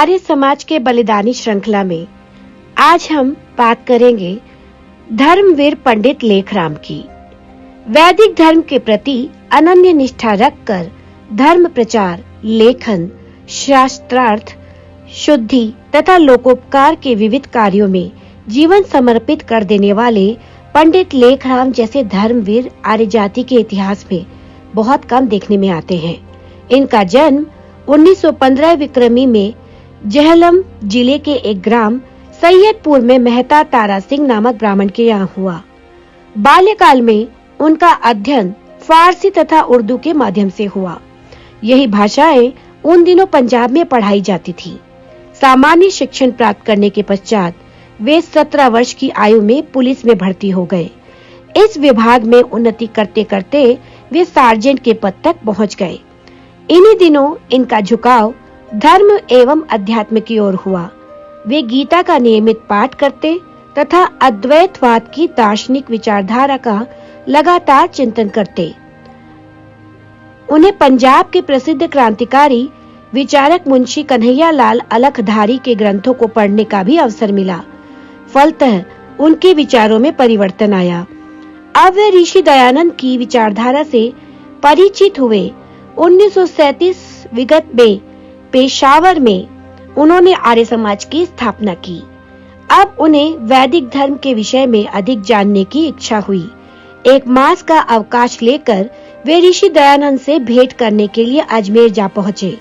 आर्य समाज के बलिदानी श्रृंखला में आज हम बात करेंगे धर्मवीर पंडित लेखराम की। वैदिक धर्म के प्रति अनन्य निष्ठा रखकर धर्म प्रचार, लेखन, शास्त्रार्थ, शुद्धि तथा लोकोपकार के विविध कार्यों में जीवन समर्पित कर देने वाले पंडित लेखराम जैसे धर्मवीर आर्य जाति के इतिहास में बहुत कम देखने में आते हैं। इनका जन्म 1915 विक्रमी में जहलम जिले के एक ग्राम सैयदपुर में मेहता तारा सिंह नामक ब्राह्मण के यहाँ हुआ। बाल्यकाल में उनका अध्ययन फारसी तथा उर्दू के माध्यम से हुआ। यही भाषाएं उन दिनों पंजाब में पढ़ाई जाती थी। सामान्य शिक्षण प्राप्त करने के पश्चात वे 17 वर्ष की आयु में पुलिस में भर्ती हो गए। इस विभाग में उन्नति करते करते वे सार्जेंट के पद तक पहुंच गए। इन्हीं दिनों इनका झुकाव धर्म एवं अध्यात्म की ओर हुआ। वे गीता का नियमित पाठ करते तथा अद्वैतवाद की दार्शनिक विचारधारा का लगातार चिंतन करते। उन्हें पंजाब के प्रसिद्ध क्रांतिकारी विचारक मुंशी कन्हैया लाल अलखधारी के ग्रंथों को पढ़ने का भी अवसर मिला। फलतः उनके विचारों में परिवर्तन आया। अब वे ऋषि दयानंद की विचारधारा से परिचित हुए। 1937 विगत में पेशावर में उन्होंने आर्य समाज की स्थापना की। अब उन्हें वैदिक धर्म के विषय में अधिक जानने की इच्छा हुई। एक मास का अवकाश लेकर वे ऋषि दयानंद से भेंट करने के लिए अजमेर जा पहुँचे।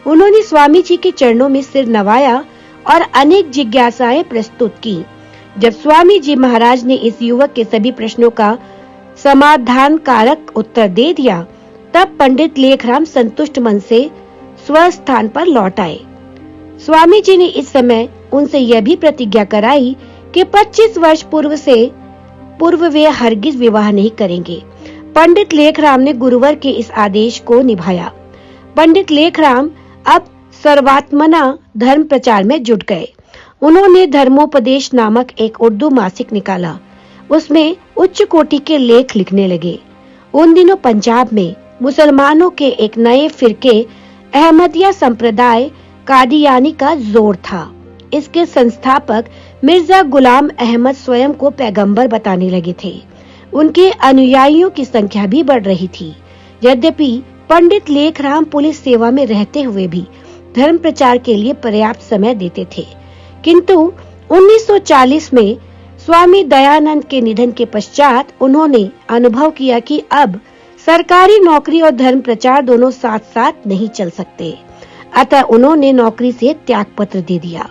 उन्होंने स्वामी जी के चरणों में सिर नवाया और अनेक जिज्ञासाएं प्रस्तुत की। जब स्वामी जी महाराज ने इस युवक के सभी प्रश्नों का समाधान कारक उत्तर दे दिया, तब पंडित लेखराम संतुष्ट मन से स्वस्थान पर लौट आए। स्वामी जी ने इस समय उनसे यह भी प्रतिज्ञा कराई कि 25 वर्ष पूर्व वे हरगिज विवाह नहीं करेंगे। पंडित लेखराम ने गुरुवर के इस आदेश को निभाया। पंडित लेखराम अब सर्वात्मना धर्म प्रचार में जुट गए। उन्होंने धर्मोपदेश नामक एक उर्दू मासिक निकाला। उसमें उच्च कोटि के लेख लिखने लगे। उन दिनों पंजाब में मुसलमानों के एक नए फिरके अहमदिया संप्रदाय कादियानी का जोर था। इसके संस्थापक मिर्जा गुलाम अहमद स्वयं को पैगंबर बताने लगे थे। उनके अनुयायियों की संख्या भी बढ़ रही थी। यद्यपि पंडित लेखराम पुलिस सेवा में रहते हुए भी धर्म प्रचार के लिए पर्याप्त समय देते थे, किंतु 1940 में स्वामी दयानंद के निधन के पश्चात उन्होंने अनुभव किया कि अब सरकारी नौकरी और धर्म प्रचार दोनों साथ साथ नहीं चल सकते। अतः उन्होंने नौकरी से त्याग पत्र दे दिया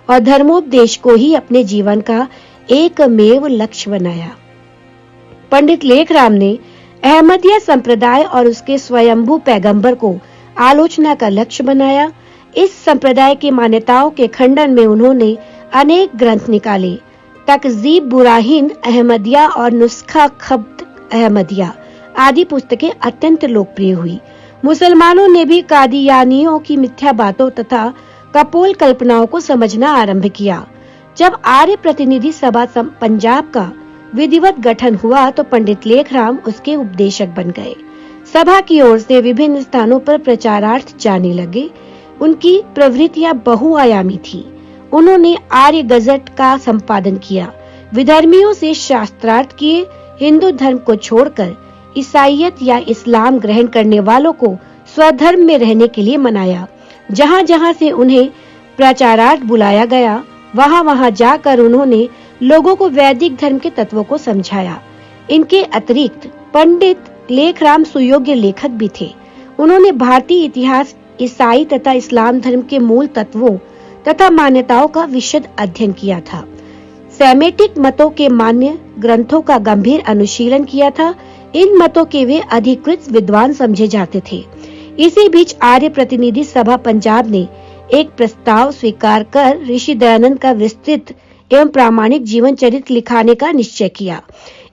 और धर्मोपदेश को ही अपने जीवन का एकमेव लक्ष्य बनाया। पंडित लेखराम ने अहमदिया संप्रदाय और उसके स्वयंभू पैगंबर को आलोचना का लक्ष्य बनाया। इस संप्रदाय की मान्यताओं के खंडन में उन्होंने अनेक ग्रंथ निकाले। तकजीब बुराहीन अहमदिया और नुस्खा खब्त अहमदिया आदि पुस्तकें अत्यंत लोकप्रिय हुई। मुसलमानों ने भी कादियानियों की मिथ्या बातों तथा कपोल कल्पनाओं को समझना आरंभ किया। जब आर्य प्रतिनिधि सभा पंजाब का विधिवत गठन हुआ तो पंडित लेखराम उसके उपदेशक बन गए। सभा की ओर से विभिन्न स्थानों पर प्रचारार्थ जाने लगे। उनकी प्रवृत्तियां बहुआयामी थी। उन्होंने आर्य गजट का संपादन किया, विधर्मियों से शास्त्रार्थ किए, हिंदू धर्म को छोड़कर ईसाईयत या इस्लाम ग्रहण करने वालों को स्वधर्म में रहने के लिए मनाया। जहाँ जहाँ से उन्हें प्रचारार्थ बुलाया गया, वहाँ वहाँ जाकर उन्होंने लोगों को वैदिक धर्म के तत्वों को समझाया। इनके अतिरिक्त पंडित लेखराम सुयोग्य लेखक भी थे। उन्होंने भारतीय इतिहास, ईसाई तथा इस्लाम धर्म के मूल तत्वों तथा मान्यताओं का विशद अध्ययन किया था। सेमेटिक मतों के मान्य ग्रंथों का गंभीर अनुशीलन किया था। इन मतों के वे अधिकृत विद्वान समझे जाते थे। इसी बीच आर्य प्रतिनिधि सभा पंजाब ने एक प्रस्ताव स्वीकार कर ऋषि दयानंद का विस्तृत एवं प्रामाणिक जीवन चरित्र लिखाने का निश्चय किया।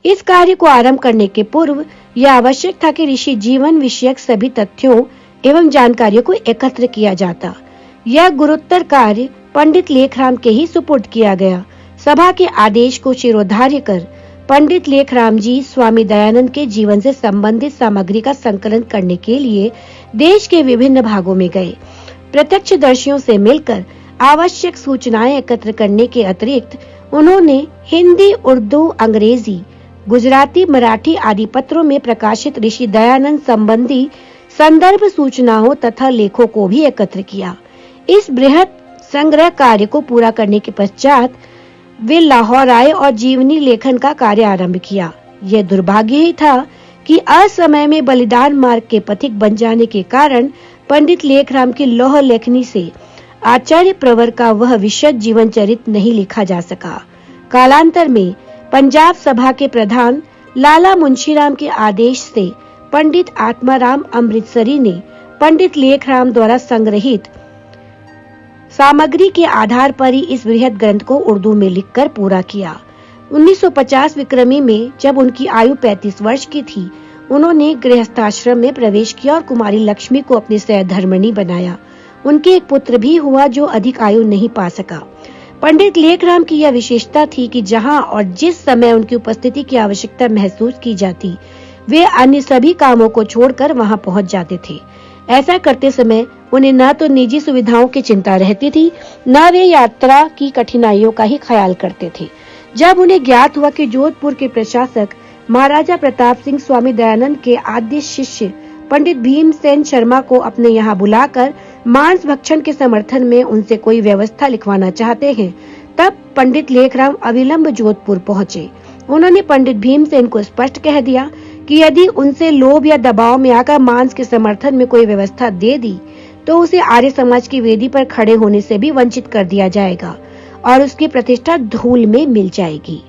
इस कार्य को आरंभ करने के पूर्व यह आवश्यक था कि ऋषि जीवन विषयक सभी तथ्यों एवं जानकारियों को एकत्र किया जाता। यह गुरुतर कार्य पंडित लेखराम के ही सुपुर्द किया गया। सभा के आदेश को शिरोधार्य कर पंडित लेखराम जी स्वामी दयानंद के जीवन से संबंधित सामग्री का संकलन करने के लिए देश के विभिन्न भागों में गए। प्रत्यक्षदर्शियों से मिलकर आवश्यक सूचनाएं एकत्र करने के अतिरिक्त उन्होंने हिंदी, उर्दू, अंग्रेजी, गुजराती, मराठी आदि पत्रों में प्रकाशित ऋषि दयानंद संबंधी संदर्भ सूचनाओं तथा लेखों को भी एकत्र किया। इस बृहत संग्रह कार्य को पूरा करने के पश्चात वे लाहौर आए और जीवनी लेखन का कार्य आरंभ किया। यह दुर्भाग्य ही था कि असमय में बलिदान मार्ग के पथिक बन जाने के कारण पंडित लेखराम की लौह लेखनी से आचार्य प्रवर का वह विशद जीवन चरित्र नहीं लिखा जा सका। कालांतर में पंजाब सभा के प्रधान लाला मुंशीराम के आदेश से पंडित आत्माराम अमृतसरी ने पंडित लेखराम द्वारा संग्रहित सामग्री के आधार पर ही इस बृहद ग्रंथ को उर्दू में लिखकर पूरा किया। 1950 विक्रमी में जब उनकी आयु 35 वर्ष की थी, उन्होंने गृहस्थाश्रम में प्रवेश किया और कुमारी लक्ष्मी को अपनी सहधर्मिणी बनाया। उनके एक पुत्र भी हुआ जो अधिक आयु नहीं पा सका। पंडित लेखराम की यह विशेषता थी कि जहां और जिस समय उनकी उपस्थिति की आवश्यकता महसूस की जाती, वे अन्य सभी कामों को छोड़कर वहां पहुंच जाते थे। ऐसा करते समय उन्हें न तो निजी सुविधाओं की चिंता रहती थी, न वे यात्रा की कठिनाइयों का ही ख्याल करते थे। जब उन्हें ज्ञात हुआ कि जोधपुर के प्रशासक महाराजा प्रताप सिंह स्वामी दयानंद के आद्य शिष्य पंडित भीमसेन शर्मा को अपने यहाँ बुलाकर मांस भक्षण के समर्थन में उनसे कोई व्यवस्था लिखवाना चाहते हैं, तब पंडित लेखराम अविलंब जोधपुर पहुँचे। उन्होंने पंडित भीमसेन को स्पष्ट कह दिया कि यदि उनसे लोभ या दबाव में आकर मांस के समर्थन में कोई व्यवस्था दे दी तो उसे आर्य समाज की वेदी पर खड़े होने से भी वंचित कर दिया जाएगा और उसकी प्रतिष्ठा धूल में मिल जाएगी।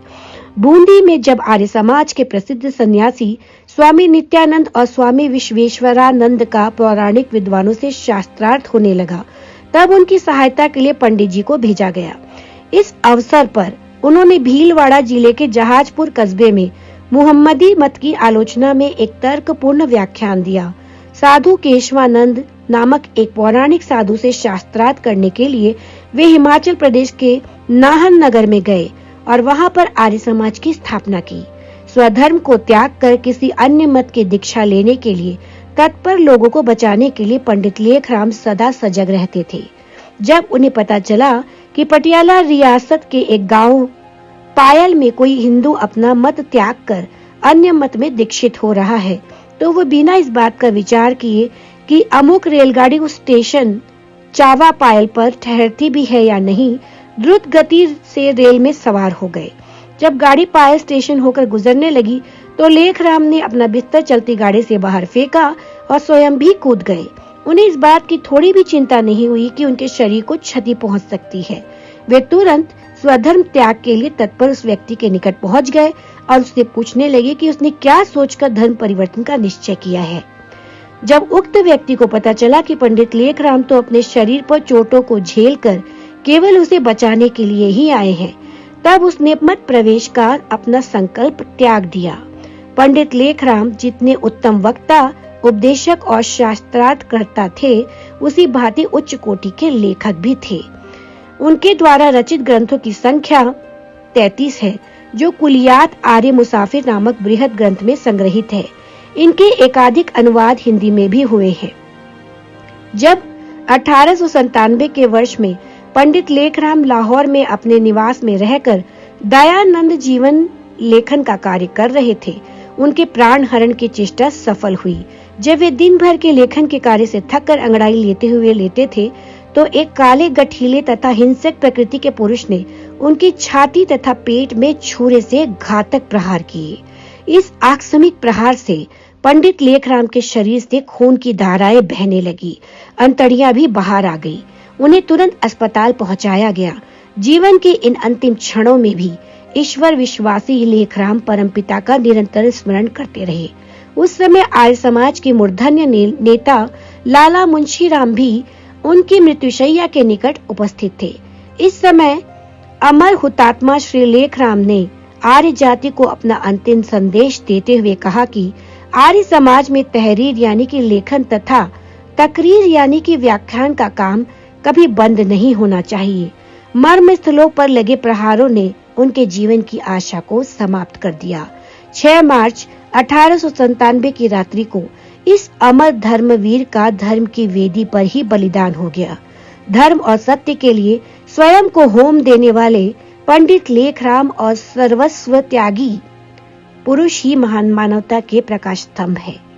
बूंदी में जब आर्य समाज के प्रसिद्ध सन्यासी स्वामी नित्यानंद और स्वामी विश्वेश्वरानंद का पौराणिक विद्वानों से शास्त्रार्थ होने लगा, तब उनकी सहायता के लिए पंडित जी को भेजा गया। इस अवसर पर उन्होंने भीलवाड़ा जिले के जहाजपुर कस्बे में मुहम्मदी मत की आलोचना में एक तर्कपूर्ण व्याख्यान दिया। साधु केशवानंद नामक एक पौराणिक साधु से शास्त्रार्थ करने के लिए वे हिमाचल प्रदेश के नाहन नगर में गए और वहां पर आर्य समाज की स्थापना की। स्वधर्म को त्याग कर किसी अन्य मत की दीक्षा लेने के लिए तत्पर लोगों को बचाने के लिए पंडित लेखराम सदा सजग रहते थे। जब उन्हें पता चला कि पटियाला रियासत के एक गांव पायल में कोई हिंदू अपना मत त्याग कर अन्य मत में दीक्षित हो रहा है, तो वो बिना इस बात का विचार किए कि अमुक रेलगाड़ी उस स्टेशन चावा पायल पर ठहरती भी है या नहीं, द्रुत गति से रेल में सवार हो गए। जब गाड़ी पायल स्टेशन होकर गुजरने लगी तो लेखराम ने अपना बिस्तर चलती गाड़ी से बाहर फेंका और स्वयं भी कूद गए। उन्हें इस बात की थोड़ी भी चिंता नहीं हुई कि उनके शरीर को क्षति पहुंच सकती है। वे तुरंत स्वधर्म त्याग के लिए तत्पर उस व्यक्ति के निकट पहुंच गए और उससे पूछने लगे कि उसने क्या सोचकर धर्म परिवर्तन का निश्चय किया है। जब उक्त व्यक्ति को पता चला कि पंडित लेखराम तो अपने शरीर पर चोटों को झेलकर केवल उसे बचाने के लिए ही आए हैं, तब उसने मत प्रवेश का अपना संकल्प त्याग दिया। पंडित लेखराम जितने उत्तम वक्ता, उपदेशक और शास्त्रार्थकर्ता थे, उसी भांति उच्च कोटि के लेखक भी थे। उनके द्वारा रचित ग्रंथों की संख्या 33 है, जो कुलियात आर्य मुसाफिर नामक बृहद ग्रंथ में संग्रहित है। इनके एकाधिक अनुवाद हिंदी में भी हुए हैं। जब 1897 के वर्ष में पंडित लेखराम लाहौर में अपने निवास में रहकर दयानंद जीवन लेखन का कार्य कर रहे थे, उनके प्राण हरण की चेष्टा सफल हुई। जब वे दिन भर के लेखन के कार्य से थककर अंगड़ाई लेते थे, तो एक काले, गठीले तथा हिंसक प्रकृति के पुरुष ने उनकी छाती तथा पेट में छुरे से घातक प्रहार किए। इस आकस्मिक प्रहार से पंडित लेखराम के शरीर से खून की धाराएं बहने लगी, अंतड़ियां भी बाहर आ गई। उन्हें तुरंत अस्पताल पहुंचाया गया। जीवन के इन अंतिम क्षणों में भी ईश्वर विश्वासी लेखराम परमपिता का निरंतर स्मरण करते रहे। उस समय आर्य समाज के मूर्धन्य नेता लाला मुंशीराम भी उनकी मृत्युशैया के निकट उपस्थित थे। इस समय अमर हुतात्मा श्री लेखराम ने आर्य जाति को अपना अंतिम संदेश देते हुए कहा कि आर्य समाज में तहरीर यानी कि लेखन तथा तकरीर यानी कि व्याख्यान का काम कभी बंद नहीं होना चाहिए। मर्म स्थलों पर लगे प्रहारों ने उनके जीवन की आशा को समाप्त कर दिया। 6 मार्च 1897 की रात्रि को इस अमर धर्मवीर का धर्म की वेदी पर ही बलिदान हो गया। धर्म और सत्य के लिए स्वयं को होम देने वाले पंडित लेखराम और सर्वस्व त्यागी पुरुष ही महान मानवता के प्रकाश स्तंभ है।